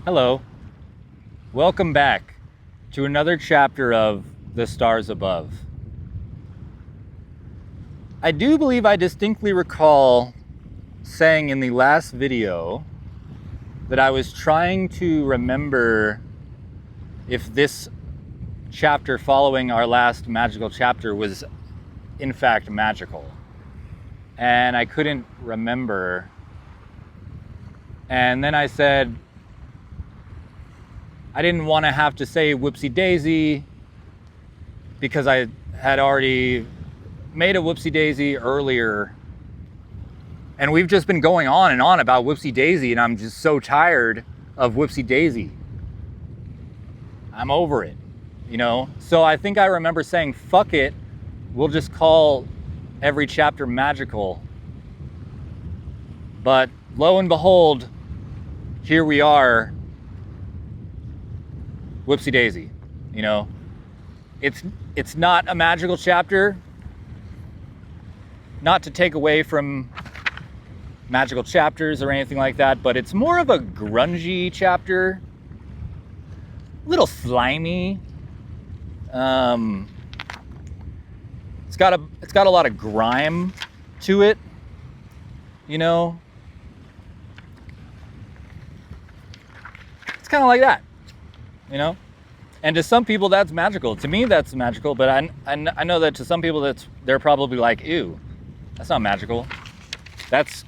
Hello. Welcome back to another chapter of The Stars Above. I do believe I distinctly recall saying in the last video that I was trying to remember if this chapter following our last magical chapter was in fact magical. And I couldn't remember. And then I said, I didn't want to have to say whoopsie daisy because I had already made a whoopsie daisy earlier. And we've just been going on and on about whoopsie daisy, and I'm just so tired of whoopsie daisy. I'm over it, you know? So I think I remember saying, fuck it, we'll just call every chapter magical. But lo and behold, here we are. Whoopsie daisy, you know, it's not a magical chapter, not to take away from magical chapters or anything like that, but it's more of a grungy chapter, a little slimy. It's got a lot of grime to it, you know. It's kind of like that. You know, and to some people that's magical. To me, that's magical. But I know that to some people they're probably like, ew, that's not magical. That's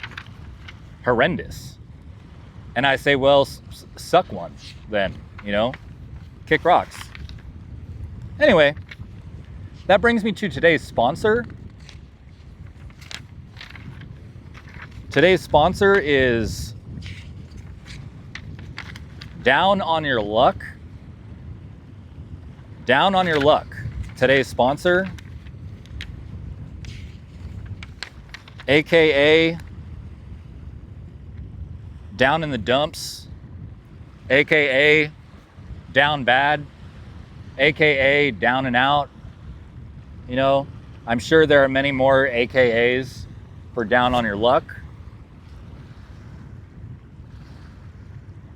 horrendous. And I say, well, suck one then. You know, kick rocks. Anyway, that brings me to today's sponsor. Today's sponsor is Down on Your Luck. Down on Your Luck, today's sponsor, aka Down in the Dumps, aka Down Bad, aka Down and Out. You know, I'm sure there are many more AKAs for Down on Your Luck.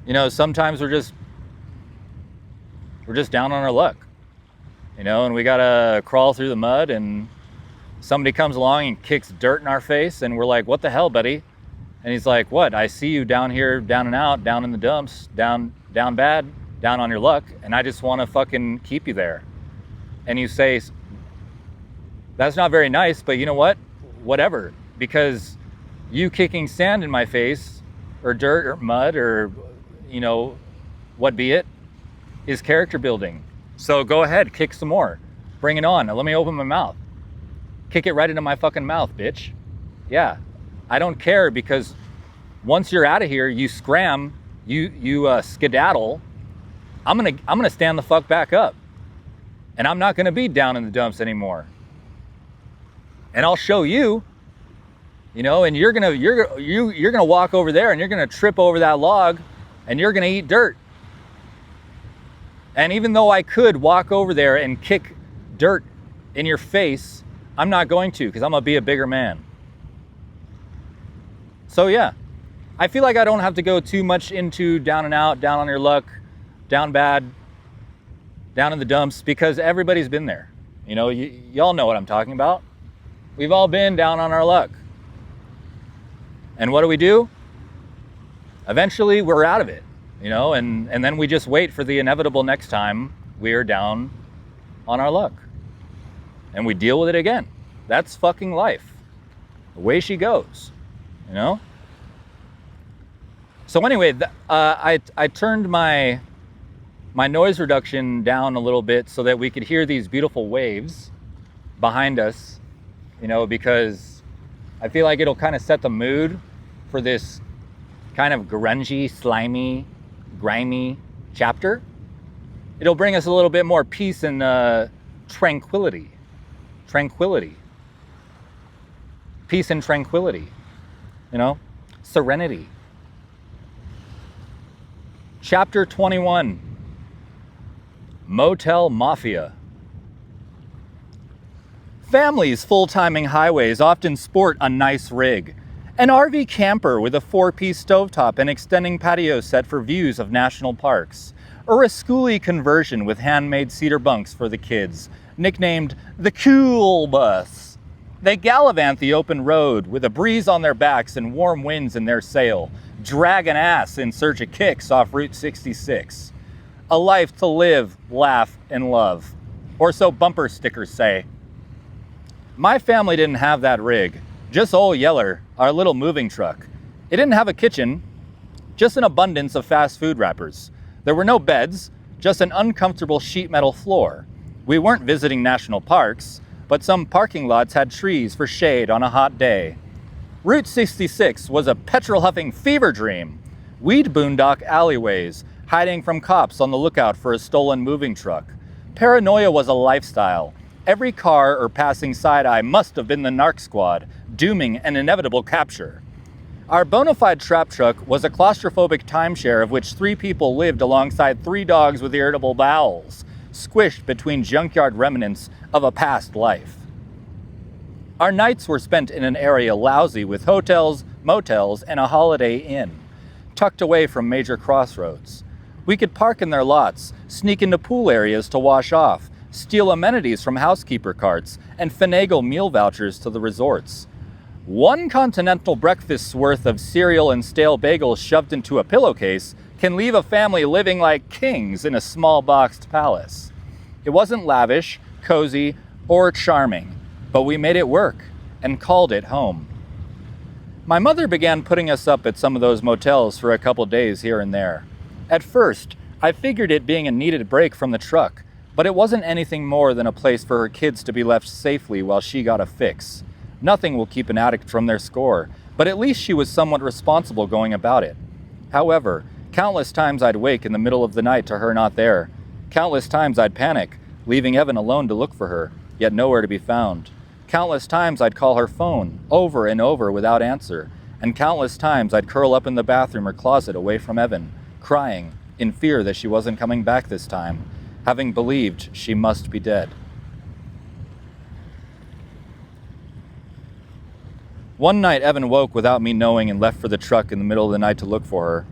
You know, sometimes we're just down on our luck. You know, and we gotta crawl through the mud, and somebody comes along and kicks dirt in our face, and we're like, what the hell, buddy? And he's like, what? I see you down here, down and out, down in the dumps, down bad, down on your luck, and I just want to fucking keep you there. And you say, that's not very nice, but you know what? Whatever. Because you kicking sand in my face, or dirt, or mud, or, you know, what be it, is character building. So go ahead, kick some more. Bring it on. Now let me open my mouth. Kick it right into my fucking mouth, bitch. Yeah, I don't care, because once you're out of here, you scram, you skedaddle. I'm gonna stand the fuck back up, and I'm not gonna be down in the dumps anymore. And I'll show you. You know, and you're gonna walk over there, and you're gonna trip over that log, and you're gonna eat dirt. And even though I could walk over there and kick dirt in your face, I'm not going to, because I'm going to be a bigger man. So yeah, I feel like I don't have to go too much into down and out, down on your luck, down bad, down in the dumps, because everybody's been there. You know, y'all know what I'm talking about. We've all been down on our luck. And what do? Eventually, we're out of it. You know, and then we just wait for the inevitable next time we are down on our luck. And we deal with it again. That's fucking life. The way she goes, you know? So anyway, I turned my noise reduction down a little bit so that we could hear these beautiful waves behind us, you know, because I feel like it'll kind of set the mood for this kind of grungy, slimy, grimy chapter. It'll bring us a little bit more peace and tranquility. Peace and tranquility. You know? Serenity. Chapter 21. Motel Mafia. Families full-timing highways often sport a nice rig, An RV camper with a 4-piece stovetop and extending patio set for views of national parks. Or a schoolie conversion with handmade cedar bunks for the kids, nicknamed the Cool Bus. They gallivant the open road with a breeze on their backs and warm winds in their sail, dragging ass in search of kicks off Route 66. A life to live, laugh, and love. Or so bumper stickers say. My family didn't have that rig. Just old Yeller, our little moving truck. It didn't have a kitchen, just an abundance of fast food wrappers. There were no beds, just an uncomfortable sheet metal floor. We weren't visiting national parks, but some parking lots had trees for shade on a hot day. Route 66 was a petrol-huffing fever dream. We'd boondock alleyways, hiding from cops on the lookout for a stolen moving truck. Paranoia was a lifestyle. Every car or passing side-eye must have been the narc squad, dooming an inevitable capture. Our bona fide trap truck was a claustrophobic timeshare of which 3 people lived alongside 3 dogs with irritable bowels, squished between junkyard remnants of a past life. Our nights were spent in an area lousy with hotels, motels, and a Holiday Inn, tucked away from major crossroads. We could park in their lots, sneak into pool areas to wash off, steal amenities from housekeeper carts, and finagle meal vouchers to the resorts. 1 continental breakfast's worth of cereal and stale bagels shoved into a pillowcase can leave a family living like kings in a small boxed palace. It wasn't lavish, cozy, or charming, but we made it work and called it home. My mother began putting us up at some of those motels for a couple days here and there. At first, I figured it being a needed break from the truck, but it wasn't anything more than a place for her kids to be left safely while she got a fix. Nothing will keep an addict from their score, but at least she was somewhat responsible going about it. However, countless times I'd wake in the middle of the night to her not there. Countless times I'd panic, leaving Evan alone to look for her, yet nowhere to be found. Countless times I'd call her phone, over and over without answer, and countless times I'd curl up in the bathroom or closet away from Evan, crying, in fear that she wasn't coming back this time, having believed she must be dead. One night, Evan woke without me knowing and left for the truck in the middle of the night to look for her.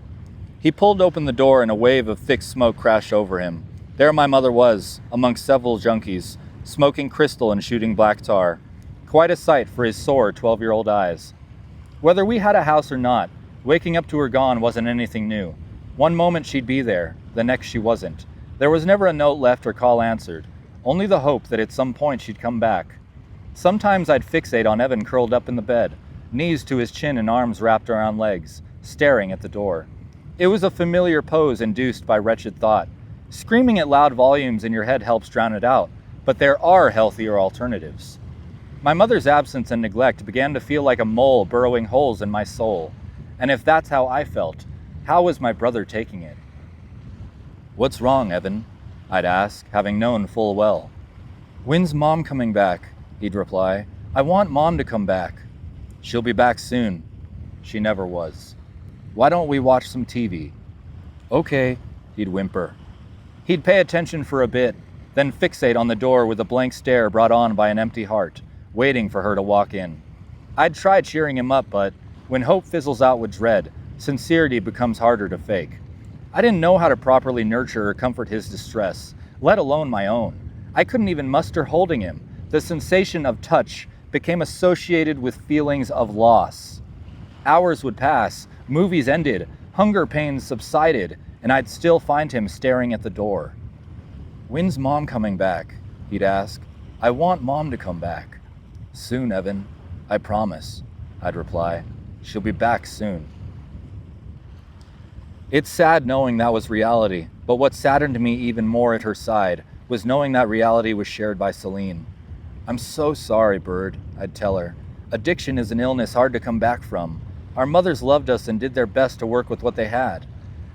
He pulled open the door and a wave of thick smoke crashed over him. There my mother was, amongst several junkies, smoking crystal and shooting black tar. Quite a sight for his sore 12-year-old eyes. Whether we had a house or not, waking up to her gone wasn't anything new. One moment she'd be there, the next she wasn't. There was never a note left or call answered, only the hope that at some point she'd come back. Sometimes I'd fixate on Evan curled up in the bed, knees to his chin and arms wrapped around legs, staring at the door. It was a familiar pose induced by wretched thought. Screaming at loud volumes in your head helps drown it out, but there are healthier alternatives. My mother's absence and neglect began to feel like a mole burrowing holes in my soul. And if that's how I felt, how was my brother taking it? "What's wrong, Evan?" I'd ask, having known full well. "When's Mom coming back?" he'd reply. "I want Mom to come back." "She'll be back soon." She never was. "Why don't we watch some TV?" "Okay," he'd whimper. He'd pay attention for a bit, then fixate on the door with a blank stare brought on by an empty heart, waiting for her to walk in. I'd try cheering him up, but when hope fizzles out with dread, sincerity becomes harder to fake. I didn't know how to properly nurture or comfort his distress, let alone my own. I couldn't even muster holding him. The sensation of touch became associated with feelings of loss. Hours would pass, movies ended, hunger pains subsided, and I'd still find him staring at the door. "When's Mom coming back?" he'd ask. "I want Mom to come back." "Soon, Evan. I promise," I'd reply. "She'll be back soon." It's sad knowing that was reality, but what saddened me even more at her side was knowing that reality was shared by Celine. "I'm so sorry, Bird," I'd tell her. "Addiction is an illness hard to come back from. Our mothers loved us and did their best to work with what they had."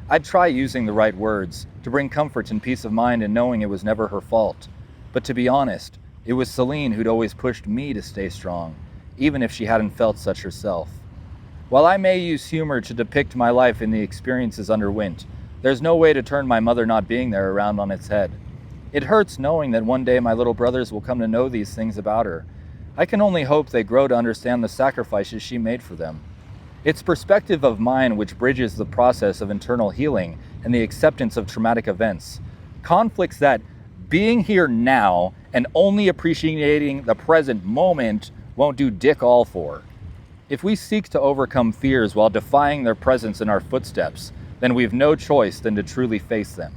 I'd try using the right words to bring comfort and peace of mind in knowing it was never her fault. But to be honest, it was Celine who'd always pushed me to stay strong, even if she hadn't felt such herself. While I may use humor to depict my life and the experiences underwent, there's no way to turn my mother not being there around on its head. It hurts knowing that one day my little brothers will come to know these things about her. I can only hope they grow to understand the sacrifices she made for them. It's perspective of mind which bridges the process of internal healing and the acceptance of traumatic events. Conflicts that being here now and only appreciating the present moment won't do dick all for. If we seek to overcome fears while defying their presence in our footsteps, then we've no choice than to truly face them.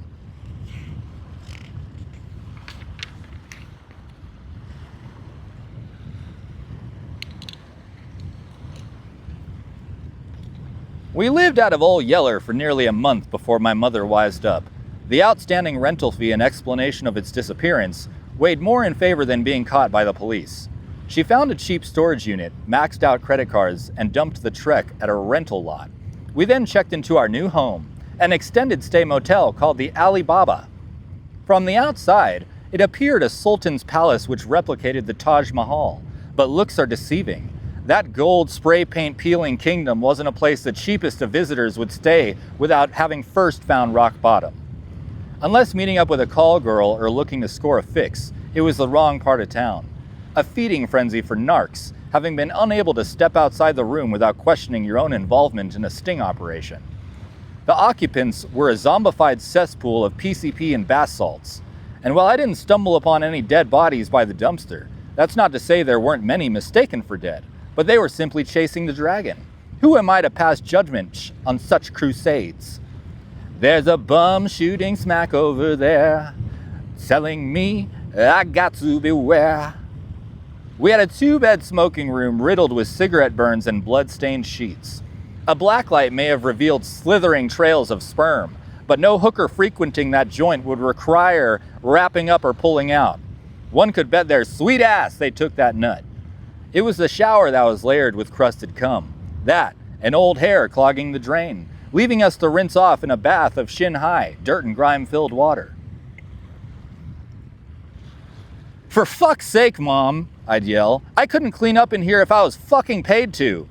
We lived out of Old Yeller for nearly a month before my mother wised up. The outstanding rental fee and explanation of its disappearance weighed more in favor than being caught by the police. She found a cheap storage unit, maxed out credit cards, and dumped the trek at a rental lot. We then checked into our new home, an extended stay motel called the Alibaba. From the outside, it appeared a sultan's palace which replicated the Taj Mahal, but looks are deceiving. That gold spray paint peeling kingdom wasn't a place the cheapest of visitors would stay without having first found rock bottom. Unless meeting up with a call girl or looking to score a fix, it was the wrong part of town. A feeding frenzy for narcs, having been unable to step outside the room without questioning your own involvement in a sting operation. The occupants were a zombified cesspool of PCP and bath salts. And while I didn't stumble upon any dead bodies by the dumpster, that's not to say there weren't many mistaken for dead, but they were simply chasing the dragon. Who am I to pass judgment on such crusades? There's a bum shooting smack over there, telling me I got to beware. We had a 2-bed smoking room riddled with cigarette burns and blood-stained sheets. A blacklight may have revealed slithering trails of sperm, but no hooker frequenting that joint would require wrapping up or pulling out. One could bet their sweet ass they took that nut. It was the shower that was layered with crusted cum. That, and old hair clogging the drain, leaving us to rinse off in a bath of shin-high, dirt and grime-filled water. For fuck's sake, Mom, I'd yell. I couldn't clean up in here if I was fucking paid to.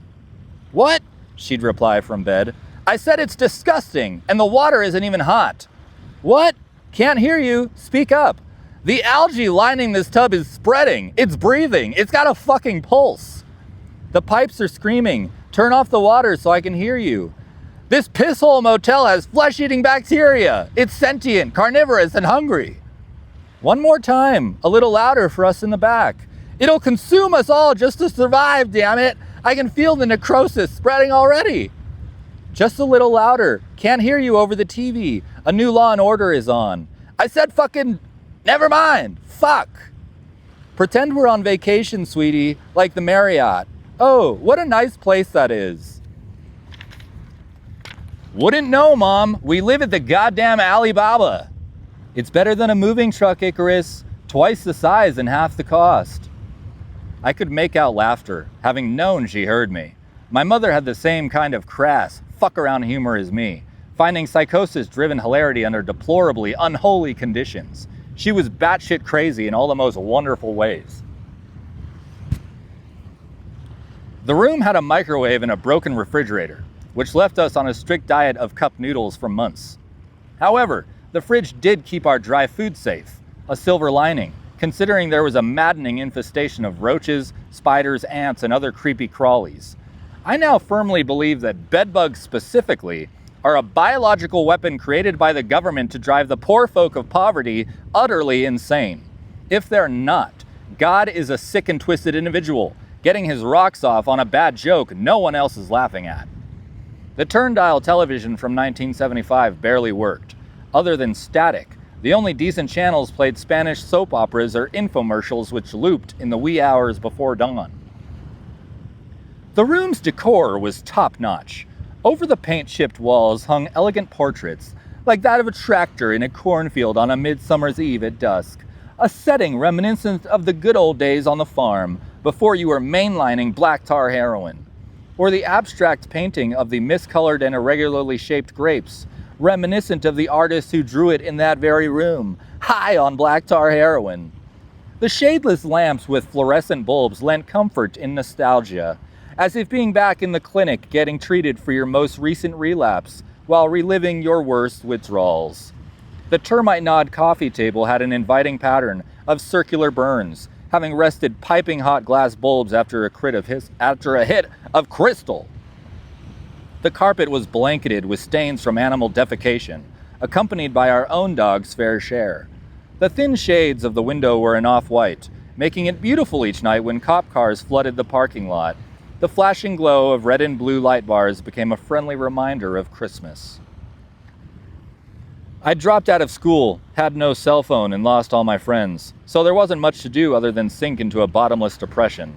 What? She'd reply from bed. I said it's disgusting, and the water isn't even hot. What? Can't hear you. Speak up. The algae lining this tub is spreading. It's breathing. It's got a fucking pulse. The pipes are screaming. Turn off the water so I can hear you. This pisshole motel has flesh-eating bacteria. It's sentient, carnivorous, and hungry. One more time. A little louder for us in the back. It'll consume us all just to survive, damn it. I can feel the necrosis spreading already. Just a little louder. Can't hear you over the TV. A new Law and Order is on. I said fucking... Never mind. Fuck. Pretend we're on vacation, sweetie, like the Marriott. Oh, what a nice place that is. Wouldn't know, Mom. We live at the goddamn Alibaba. It's better than a moving truck, Icarus. Twice the size and half the cost. I could make out laughter, having known she heard me. My mother had the same kind of crass, fuck-around humor as me, finding psychosis-driven hilarity under deplorably unholy conditions. She was batshit crazy in all the most wonderful ways. The room had a microwave and a broken refrigerator, which left us on a strict diet of cup noodles for months. However, the fridge did keep our dry food safe, a silver lining, considering there was a maddening infestation of roaches, spiders, ants, and other creepy crawlies. I now firmly believe that bedbugs specifically are a biological weapon created by the government to drive the poor folk of poverty utterly insane. If they're not, God is a sick and twisted individual, getting his rocks off on a bad joke no one else is laughing at. The turn-dial television from 1975 barely worked. Other than static, the only decent channels played Spanish soap operas or infomercials which looped in the wee hours before dawn. The room's decor was top-notch. Over the paint-chipped walls hung elegant portraits, like that of a tractor in a cornfield on a midsummer's eve at dusk, a setting reminiscent of the good old days on the farm before you were mainlining black tar heroin, or the abstract painting of the miscolored and irregularly shaped grapes, reminiscent of the artist who drew it in that very room, high on black tar heroin. The shadeless lamps with fluorescent bulbs lent comfort in nostalgia, as if being back in the clinic getting treated for your most recent relapse while reliving your worst withdrawals. The termite-gnawed coffee table had an inviting pattern of circular burns, having rested piping hot glass bulbs after a hit of crystal. The carpet was blanketed with stains from animal defecation, accompanied by our own dog's fair share. The thin shades of the window were an off-white, making it beautiful each night when cop cars flooded the parking lot. The flashing glow of red and blue light bars became a friendly reminder of Christmas. I dropped out of school, had no cell phone, and lost all my friends, so there wasn't much to do other than sink into a bottomless depression.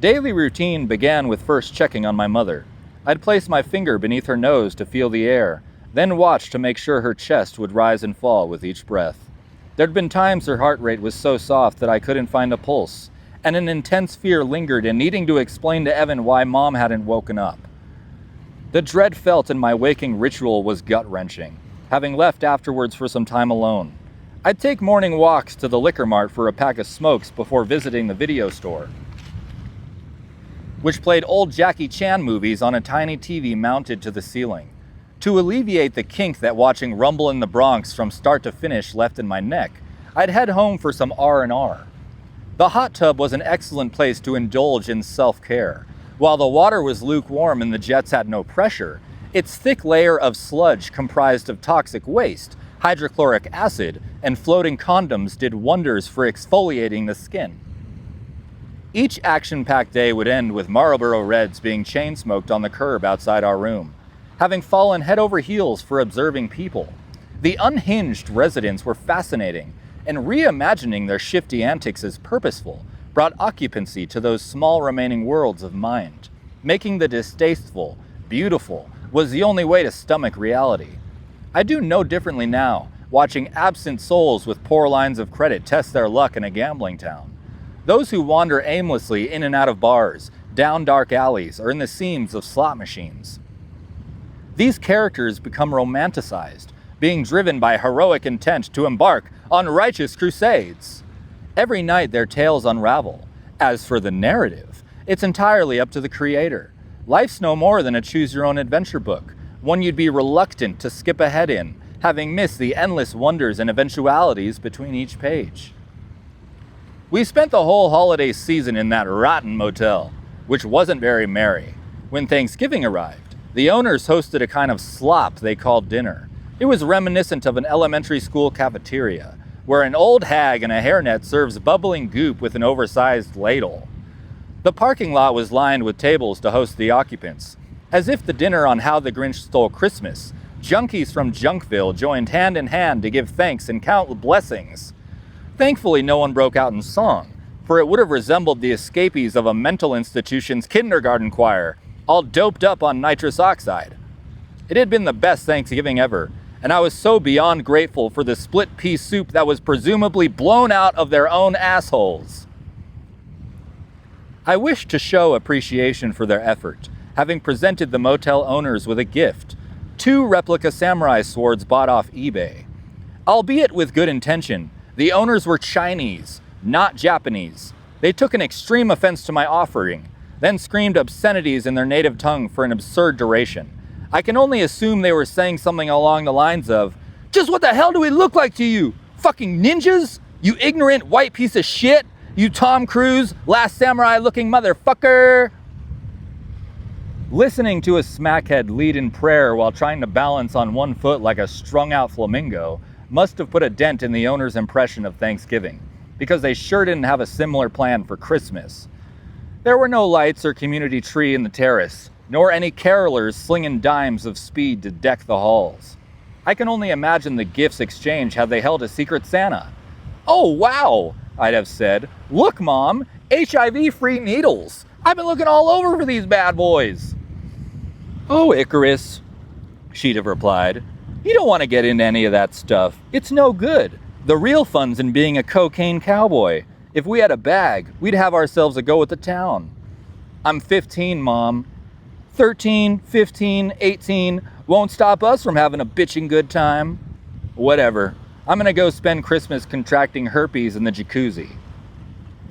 Daily routine began with first checking on my mother. I'd place my finger beneath her nose to feel the air, then watch to make sure her chest would rise and fall with each breath. There'd been times her heart rate was so soft that I couldn't find a pulse, and an intense fear lingered in needing to explain to Evan why Mom hadn't woken up. The dread felt in my waking ritual was gut-wrenching, having left afterwards for some time alone. I'd take morning walks to the liquor mart for a pack of smokes before visiting the video store, which played old Jackie Chan movies on a tiny TV mounted to the ceiling. To alleviate the kink that watching Rumble in the Bronx from start to finish left in my neck, I'd head home for some R&R. The hot tub was an excellent place to indulge in self-care. While the water was lukewarm and the jets had no pressure, its thick layer of sludge comprised of toxic waste, hydrochloric acid, and floating condoms did wonders for exfoliating the skin. Each action-packed day would end with Marlboro Reds being chain-smoked on the curb outside our room. Having fallen head over heels for observing people, the unhinged residents were fascinating, and reimagining their shifty antics as purposeful brought occupancy to those small remaining worlds of mind. Making the distasteful beautiful was the only way to stomach reality. I do no differently now, watching absent souls with poor lines of credit test their luck in a gambling town. Those who wander aimlessly in and out of bars, down dark alleys, or in the seams of slot machines. These characters become romanticized, being driven by heroic intent to embark on righteous crusades. Every night their tales unravel. As for the narrative, it's entirely up to the creator. Life's no more than a choose-your-own-adventure book, one you'd be reluctant to skip ahead in, having missed the endless wonders and eventualities between each page. We spent the whole holiday season in that rotten motel, which wasn't very merry. When Thanksgiving arrived, the owners hosted a kind of slop they called dinner. It was reminiscent of an elementary school cafeteria, where an old hag in a hairnet serves bubbling goop with an oversized ladle. The parking lot was lined with tables to host the occupants. As if the dinner on How the Grinch Stole Christmas, junkies from Junkville joined hand in hand to give thanks and count blessings. Thankfully, no one broke out in song, for it would have resembled the escapees of a mental institution's kindergarten choir, all doped up on nitrous oxide. It had been the best Thanksgiving ever, and I was so beyond grateful for the split pea soup that was presumably blown out of their own assholes. I wished to show appreciation for their effort, having presented the motel owners with a gift, 2 replica samurai swords bought off eBay. Albeit with good intention, the owners were Chinese, not Japanese. They took an extreme offense to my offering, then screamed obscenities in their native tongue for an absurd duration. I can only assume they were saying something along the lines of, "Just what the hell do we look like to you? Fucking ninjas? You ignorant white piece of shit? You Tom Cruise, Last Samurai looking motherfucker?" Listening to a smackhead lead in prayer while trying to balance on one foot like a strung out flamingo must have put a dent in the owner's impression of Thanksgiving, because they sure didn't have a similar plan for Christmas. There were no lights or community tree in the terrace, nor any carolers slinging dimes of speed to deck the halls. I can only imagine the gifts exchanged had they held a secret Santa. "Oh, wow," I'd have said. "Look, Mom, HIV-free needles. I've been looking all over for these bad boys." "Oh, Icarus," she'd have replied, "you don't want to get into any of that stuff. It's no good. The real fun's in being a cocaine cowboy. If we had a bag, we'd have ourselves a go at the town." "I'm 15, Mom. 13, 15, 18 won't stop us from having a bitching good time." "Whatever. I'm gonna go spend Christmas contracting herpes in the jacuzzi."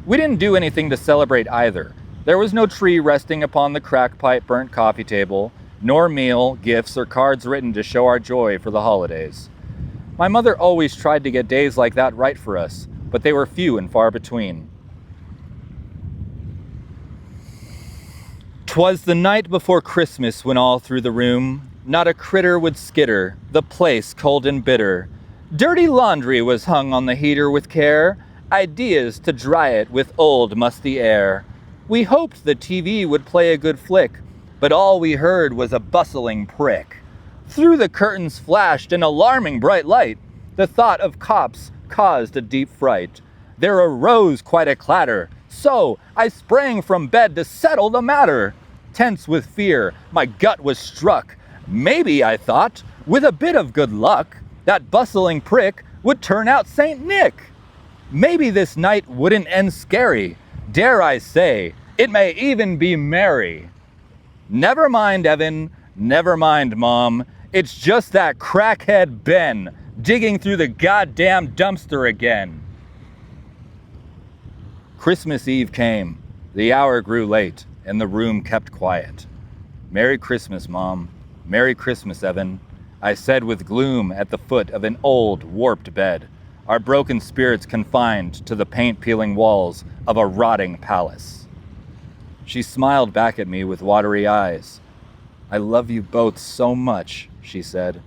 We didn't do anything to celebrate either. There was no tree resting upon the crack pipe burnt coffee table, nor meal, gifts, or cards written to show our joy for the holidays. My mother always tried to get days like that right for us, but they were few and far between. 'Twas the night before Christmas when all through the room not a critter would skitter, the place cold and bitter. Dirty laundry was hung on the heater with care, ideas to dry it with old musty air. We hoped the TV would play a good flick, but all we heard was a bustling prick. Through the curtains flashed an alarming bright light. The thought of cops caused a deep fright. There arose quite a clatter, so I sprang from bed to settle the matter. Tense with fear, my gut was struck. Maybe, I thought, with a bit of good luck, that bustling prick would turn out Saint Nick. Maybe this night wouldn't end scary. Dare I say, it may even be merry. Never mind, Evan. Never mind, Mom. It's just that crackhead Ben digging through the goddamn dumpster again. Christmas Eve came. The hour grew late, and the room kept quiet. Merry Christmas, Mom. Merry Christmas, Evan, I said with gloom at the foot of an old, warped bed, our broken spirits confined to the paint-peeling walls of a rotting palace. She smiled back at me with watery eyes. I love you both so much, she said.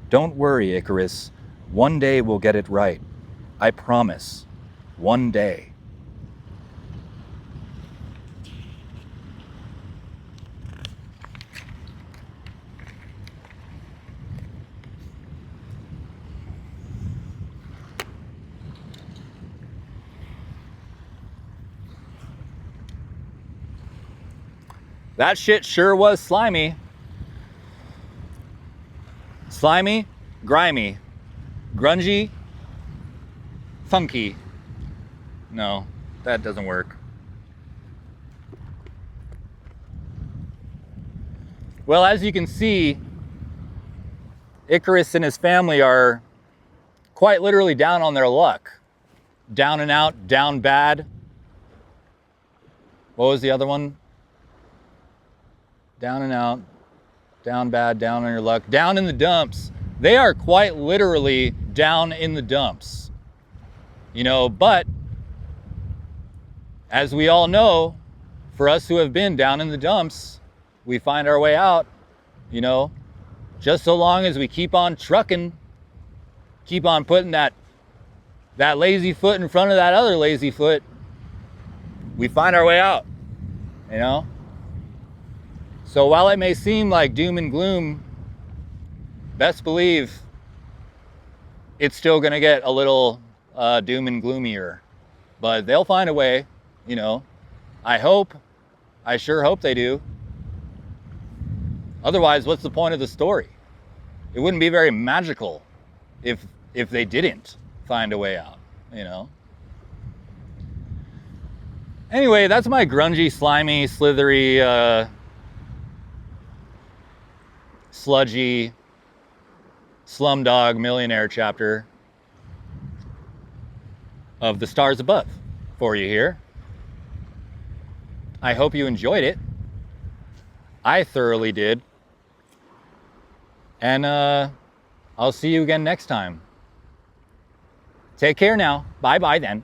Don't worry, Icarus. One day we'll get it right. I promise. One day. That shit sure was slimy. Slimy, grimy, grungy, funky. No, that doesn't work. Well, as you can see, Icarus and his family are quite literally down on their luck. Down and out, down bad. What was the other one? Down and out, down bad, down on your luck, down in the dumps. They are quite literally down in the dumps. You know, but as we all know, for us who have been down in the dumps, we find our way out, you know, just so long as we keep on trucking, keep on putting that lazy foot in front of that other lazy foot, we find our way out, you know? So while it may seem like doom and gloom, best believe it's still going to get a little doom and gloomier. But they'll find a way, you know. I sure hope they do. Otherwise, what's the point of the story? It wouldn't be very magical if they didn't find a way out, you know. Anyway, that's my grungy, slimy, slithery, sludgy Slumdog Millionaire chapter of The Stars Above for you here. I hope you enjoyed it. I thoroughly did. And I'll see you again next time. Take care now. Bye-bye then.